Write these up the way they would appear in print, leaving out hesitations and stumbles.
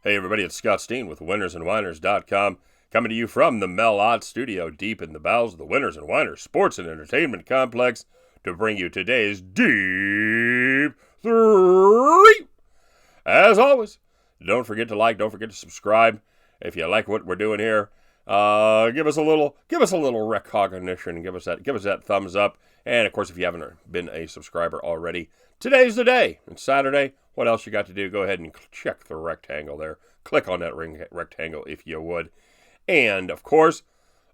Hey everybody, it's Scott Steen with winnersandwhiners.com, coming to you from the Mel Ott studio deep in the bowels of the Winners and Whiners Sports and Entertainment Complex to bring you today's Deep 3. As always, don't forget to like, don't forget to subscribe. If you like what we're doing here, give us a little recognition, give us that thumbs up. And of course, if you haven't been a subscriber already, today's the day. It's Saturday. What else you got to do? Go ahead and check the rectangle there. Click on that rectangle if you would. And of course,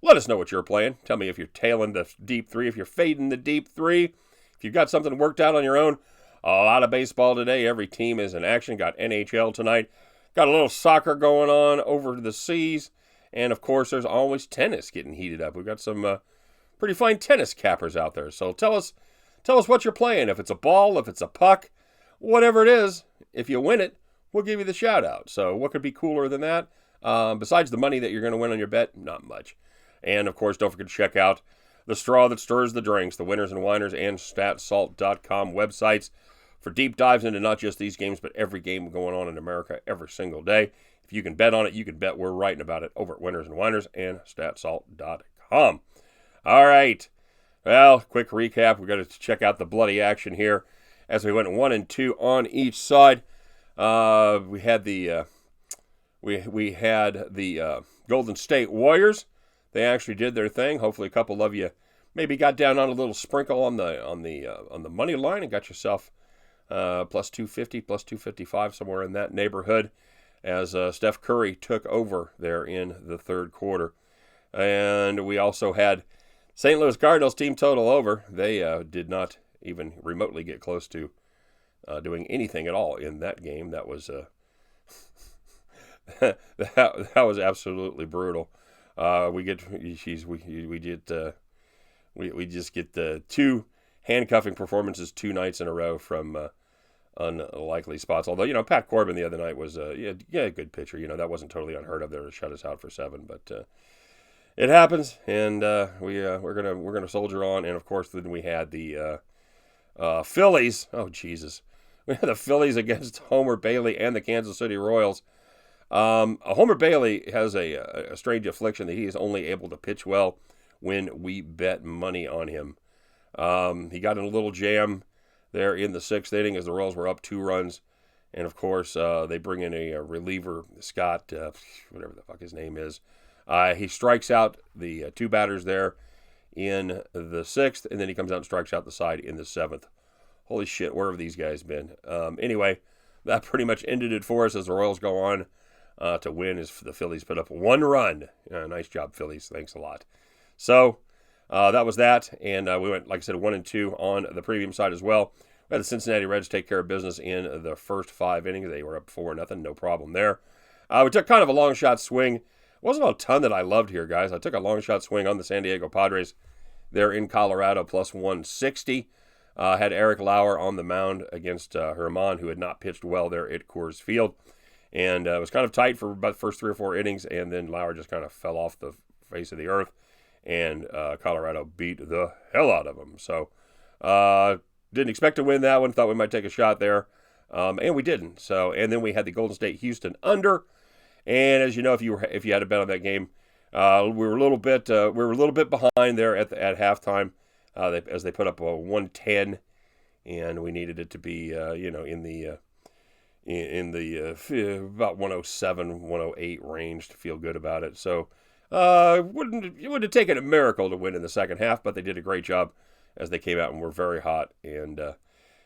let us know what you're playing. Tell me if you're tailing the deep three, if you're fading the deep three, if you've got something worked out on your own. A lot of baseball today. Every team is in action. Got NHL tonight. Got a little soccer going on over the seas. And of course, there's always tennis getting heated up. We've got some pretty fine tennis cappers out there. So tell us what you're playing. If it's a ball, if it's a puck, whatever it is, if you win it, we'll give you the shout out. So what could be cooler than that? Besides the money that you're going to win on your bet, not much. And of course, don't forget to check out the straw that stirs the drinks, the Winners and Whiners and StatSalt.com websites for deep dives into not just these games, but every game going on in America every single day. If you can bet on it, you can bet we're writing about it over at Winners and Whiners and StatSalt.com. All right. Well, quick recap. We've got to check out the bloody action here as we went 1 and 2 on each side. We had the Golden State Warriors. They actually did their thing. Hopefully, a couple of you maybe got down on a little sprinkle on the money line and got yourself plus 250, plus 255, somewhere in that neighborhood, as Steph Curry took over there in the third quarter. And we also had St. Louis Cardinals team total over. They did not even remotely get close to doing anything at all in that game. That was that was absolutely brutal. We just get the two handcuffing performances 2 nights in a row from unlikely spots. Although Pat Corbin the other night was a good pitcher. That wasn't totally unheard of there to shut us out for 7, but it happens, and we're gonna soldier on. And of course, then we had the Phillies. Oh Jesus, we had the Phillies against Homer Bailey and the Kansas City Royals. Homer Bailey has a strange affliction that he is only able to pitch well when we bet money on him. He got in a little jam there in the 6th inning as the Royals were up 2 runs. And, of course, they bring in a reliever, Scott, whatever the fuck his name is. He strikes out the 2 batters there in the 6th, and then he comes out and strikes out the side in the 7th. Holy shit, where have these guys been? Anyway, that pretty much ended it for us as the Royals go on to win as the Phillies put up 1 run. Nice job, Phillies. Thanks a lot. So that was that, and we went, like I said, 1 and 2 on the premium side as well. We had the Cincinnati Reds take care of business in the first 5 innings. They were up 4-0, no problem there. We took kind of a long shot swing. It wasn't a ton that I loved here, guys. I took a long shot swing on the San Diego Padres. They're in Colorado, plus 160. Had Eric Lauer on the mound against Herman, who had not pitched well there at Coors Field. And it was kind of tight for about the first 3 or 4 innings, and then Lauer just kind of fell off the face of the earth, and Colorado beat the hell out of them. So didn't expect to win that one. Thought we might take a shot there, and we didn't. So, and then we had the Golden State Houston under, and as you know, if you had a bet on that game, we were a little bit behind there at halftime, as they put up a 110, and we needed it to be in the about 107, 108 range to feel good about it. So it wouldn't have taken a miracle to win in the second half, but they did a great job as they came out and were very hot and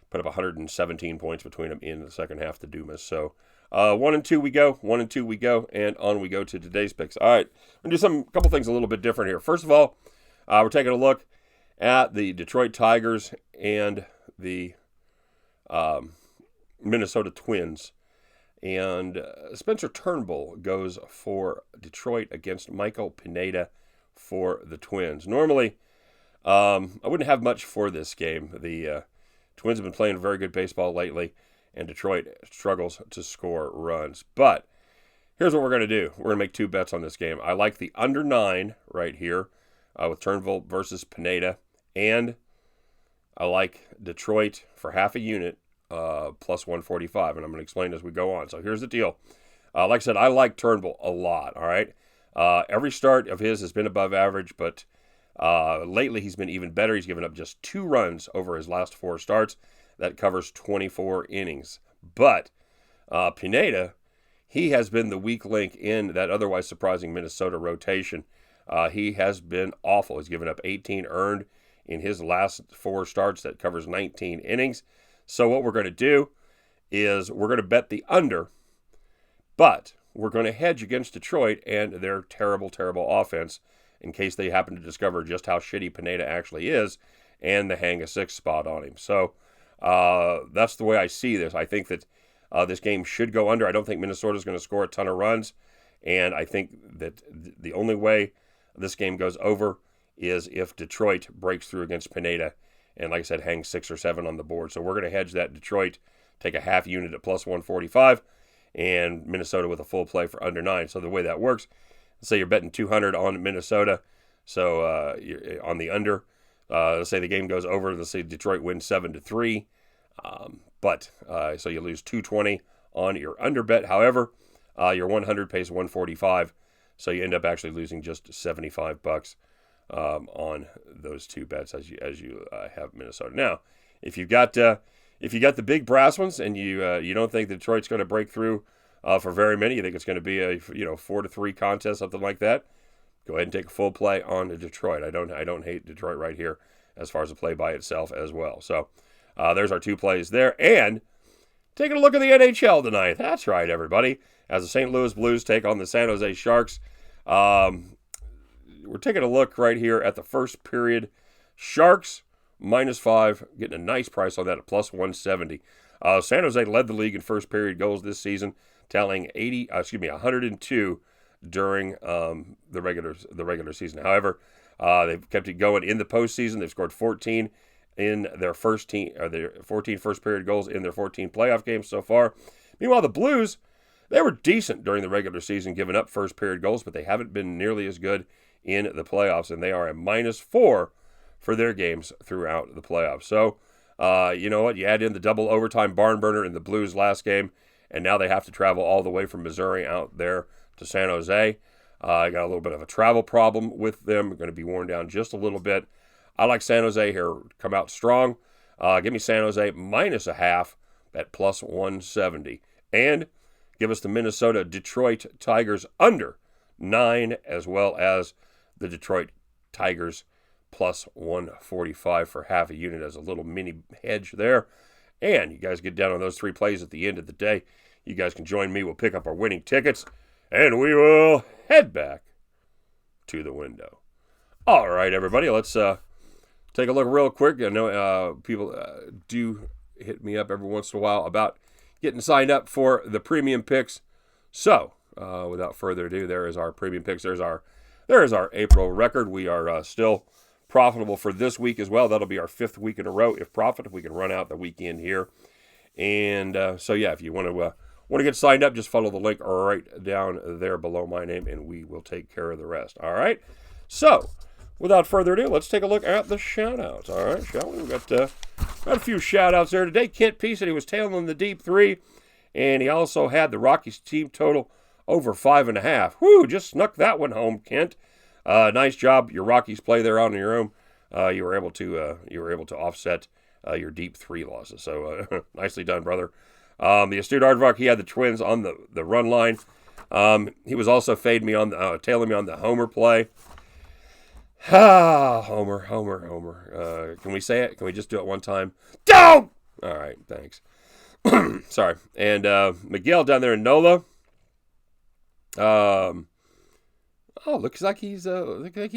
put up 117 points between them in the second half to doom us. So 1 and 2 we go, 1 and 2 we go, and on we go to today's picks. All right, we're going to do a couple things a little bit different here. First of all, we're taking a look at the Detroit Tigers and the Minnesota Twins. And Spencer Turnbull goes for Detroit against Michael Pineda for the Twins. Normally, I wouldn't have much for this game. The Twins have been playing very good baseball lately, and Detroit struggles to score runs. But here's what we're going to do. We're going to make 2 bets on this game. I like the under 9 right here with Turnbull versus Pineda, and I like Detroit for half a unit plus 145, and I'm going to explain as we go on. So here's the deal. Like I said, I like Turnbull a lot, all right? Every start of his has been above average, but lately he's been even better. He's given up just 2 runs over his last 4 starts. That covers 24 innings. But Pineda, he has been the weak link in that otherwise surprising Minnesota rotation. He has been awful. He's given up 18 earned in his last 4 starts. That covers 19 innings. So what we're going to do is we're going to bet the under, but we're going to hedge against Detroit and their terrible, terrible offense in case they happen to discover just how shitty Pineda actually is and they hang a 6 spot on him. So that's the way I see this. I think that this game should go under. I don't think Minnesota's going to score a ton of runs, and I think that the only way this game goes over is if Detroit breaks through against Pineda and, like I said, hangs 6 or 7 on the board. So we're going to hedge that Detroit, take a half unit at plus 145, and Minnesota with a full play for under 9. So the way that works, let's say you're betting 200 on Minnesota, so you're on the under. Let's say the game goes over. Let's say Detroit wins 7-3, so you lose 220 on your under bet. However, your 100 pays 145, so you end up actually losing just $75 on those 2 bets as you have Minnesota. Now, if you got the big brass ones and you don't think Detroit's going to break through for very many, you think it's going to be a 4-3 contest, something like that, go ahead and take a full play on Detroit. I don't hate Detroit right here as far as a play by itself as well. So there's our 2 plays there. And taking a look at the NHL tonight. That's right, everybody. As the St. Louis Blues take on the San Jose Sharks. We're taking a look right here at the first period. Sharks -5, getting a nice price on that at plus 170. San Jose led the league in first period goals this season, tallying 102 during the regular season. However, they've kept it going in the postseason. They've scored 14 in their 14 first period goals in their 14 playoff games so far. Meanwhile, the Blues, they were decent during the regular season, giving up first period goals, but they haven't been nearly as good in the playoffs, and they are a -4 for their games throughout the playoffs. So, you know what? You add in the double overtime barn burner in the Blues last game, and now they have to travel all the way from Missouri out there to San Jose. I got a little bit of a travel problem with them. Going to be worn down just a little bit. I like San Jose here. Come out strong. Give me San Jose -0.5 at plus 170. And give us the Minnesota Detroit Tigers under 9, as well as the Detroit Tigers plus 145 for half a unit as a little mini hedge there. And you guys get down on those 3 plays at the end of the day. You guys can join me. We'll pick up our winning tickets, and we will head back to the window. All right, everybody, let's take a look real quick. I know people do hit me up every once in a while about getting signed up for the premium picks. So, without further ado, there is our premium picks. There is our April record. We are still profitable for this week as well. That'll be our 5th week in a row if profit, if we can run out the weekend here. And so, yeah, if you want to get signed up, just follow the link right down there below my name, and we will take care of the rest. All right? So, without further ado, let's take a look at the shout-outs. All right, shall we? We've got a few shout-outs there today. Kent P said he was tailing the deep 3, and he also had the Rockies team total over 5.5. Whoo, just snuck that one home, Kent. Nice job. Your Rockies play there on your own. You were able to offset your deep 3 losses. So nicely done, brother. The astute Aardvark, he had the Twins on the run line. He was also tailing me on the homer play. Homer. Can we say it? Can we just do it one time? Don't! All right, thanks. Sorry. And Miguel down there in NOLA. Looks like he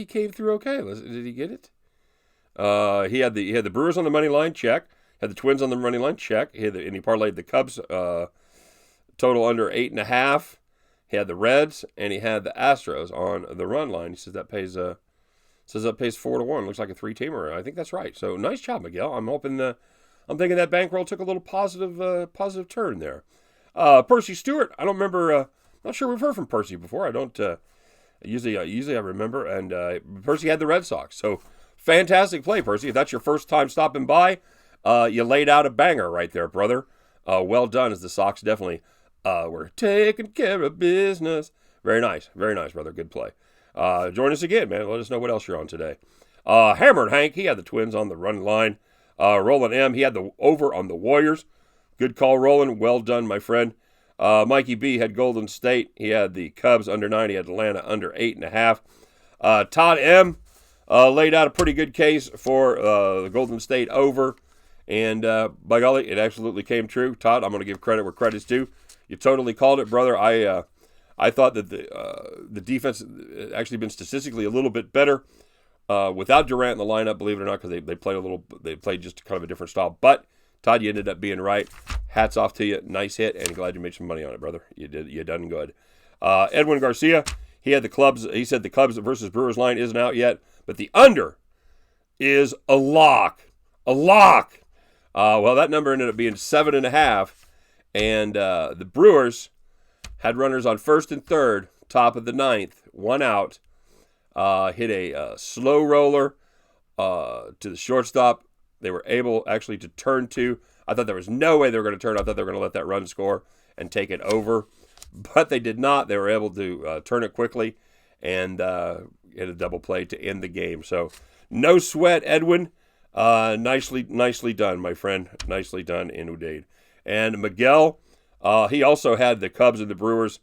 came through okay. Did he get it? He had the Brewers on the money line, check. Had the Twins on the money line, check. And he parlayed the Cubs total under 8.5. He had the Reds and he had the Astros on the run line. He says that pays 4-1. Looks like a 3-teamer. I think that's right. So nice job, Miguel. I'm thinking that bankroll took a little positive turn there. Percy Stewart. I don't remember. Not sure we've heard from Percy before. I don't. Usually I remember. And Percy had the Red Sox. So fantastic play, Percy. If that's your first time stopping by, you laid out a banger right there, brother. Well done, as the Sox definitely We're taking care of business. Very nice, brother. Good play. Join us again, man. Let us know what else you're on today. Hammered Hank, he had the Twins on the run line. Roland M, he had the over on the Warriors. Good call, Roland. Well done, my friend. Mikey B had Golden State. He had the Cubs under 9. He had Atlanta under 8.5. Todd M laid out a pretty good case for the Golden State over. And by golly, it absolutely came true. Todd, I'm going to give credit where credit's due. You totally called it, brother. I thought that the defense had actually been statistically a little bit better without Durant in the lineup, believe it or not, because they played just kind of a different style. But Todd, you ended up being right. Hats off to you. Nice hit, and glad you made some money on it, brother. You done good. Edwin Garcia, he had the Cubs. He said the Cubs versus Brewers line isn't out yet, but the under is a lock. A lock. Well, that number ended up being 7.5, and the Brewers had runners on first and third, top of the ninth, 1 out. Hit a slow roller to the shortstop. They were able actually to turn to. I thought there was no way they were going to turn. I thought they were going to let that run score and take it over. But they did not. They were able to turn it quickly and hit a double play to end the game. So no sweat, Edwin. Nicely done, my friend. Nicely done, indeed. And Miguel, he also had the Cubs and the Brewers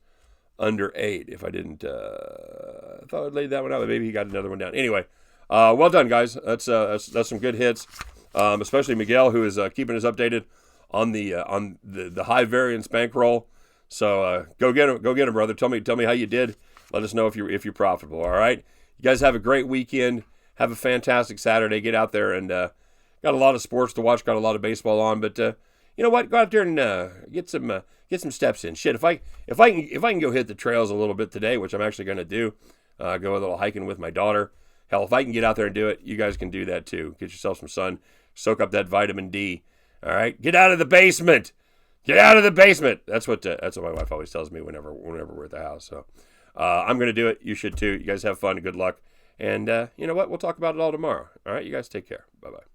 under 8. If I didn't, I thought I laid that one out, but maybe he got another one down. Anyway, well done, guys. That's some good hits, especially Miguel, who is keeping us updated on the high variance bankroll. So go get him, brother. Tell me how you did. Let us know if you're profitable. All right. You guys have a great weekend. Have a fantastic Saturday. Get out there and got a lot of sports to watch. Got a lot of baseball on, but you know what? Go out there and get some steps in. Shit, if I can go hit the trails a little bit today, which I'm actually going to do, go a little hiking with my daughter. Hell, if I can get out there and do it, you guys can do that too. Get yourself some sun. Soak up that vitamin D. All right, get out of the basement. Get out of the basement. That's what my wife always tells me whenever we're at the house. So I'm going to do it. You should too. You guys have fun. Good luck. And you know what? We'll talk about it all tomorrow. All right, you guys take care. Bye-bye.